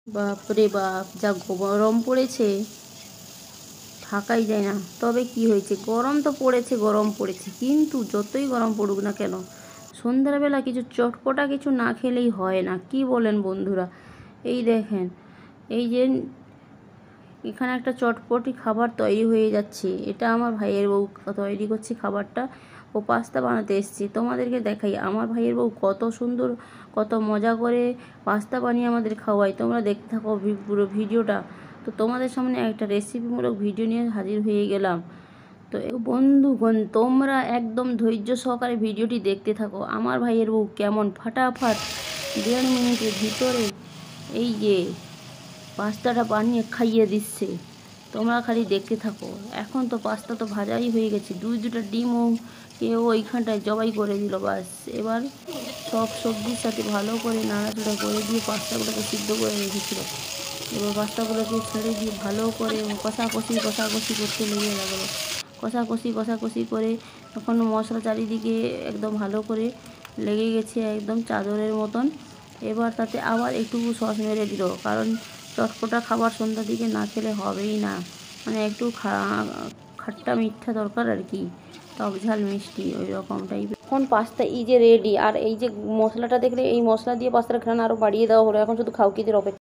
বাপরে বাপ, যা গরম পড়েছে থাকাই যায় না। তবে কি হয়েছে, গরম তো পড়েছে, গরম পড়েছে, কিন্তু যতই গরম পড়ুক না কেন সন্ধ্যাবেলা কিছু চটপটা কিছু না খেলেই হয় না। কি বলেন বন্ধুরা? এই দেখেন, এই যে এখানে একটা চটপটি খাবার তৈরি হয়ে যাচ্ছে। এটা আমার ভাইয়ের বউ তৈরি করছে খাবারটা। ও পাস্তা বানাতে এসেছে। তোমাদেরকে দেখাই আমার ভাইয়ের বউ কত সুন্দর, কত মজা করে পাস্তা বানিয়ে আমাদের খাওয়ায়। তোমরা দেখতে থাকো পুরো ভিডিওটা। তো তোমাদের সামনে একটা রেসিপিমূলক ভিডিও নিয়ে হাজির হয়ে গেলাম। তো বন্ধুগণ, তোমরা একদম ধৈর্য সহকারে ভিডিওটি দেখতে থাকো। আমার ভাইয়ের বউ কেমন ফাটাফাট 1.5 মিনিটের ভিতরে এই যে পাস্তাটা বানিয়ে খাইয়ে দিচ্ছে। তোমরা খালি দেখতে থাকো। এখন তো পাস্তা তো ভাজাই হয়ে গেছে, দুটা ডিমও কেউ ওইখানটায় জবাই করে দিল। বাস, এবার সব সবজির সাথে ভালো করে নাড়াচাড়া করে দিয়ে পাস্তাগুলোকে সিদ্ধ করে রেখেছিল। এবার পাস্তাগুলোকে ছেড়ে দিয়ে ভালো করে কষাকষি করতে লেগে লাগলো। কষাকষি করে এখন মশলা চারিদিকে একদম ভালো করে লেগে গেছে, একদম চাদরের মতন। এবার তাতে আবার একটু সস মেরে দিল, কারণ চটপটা খাবার সন্ধ্যার দিকে না খেলে হবেই না। মানে একটু খাট্টা মিঠা দরকার আর কি, টক ঝাল মিষ্টি ওই রকম টাইপের। এখন পাস্তা এই যে রেডি। আর এই যে মশলাটা দেখলে, এই মশলা দিয়ে পাস্তার ঘ্রাণ আরও বাড়িয়ে দেওয়া হলো। এখন শুধু খাউকিদের অপেক্ষা।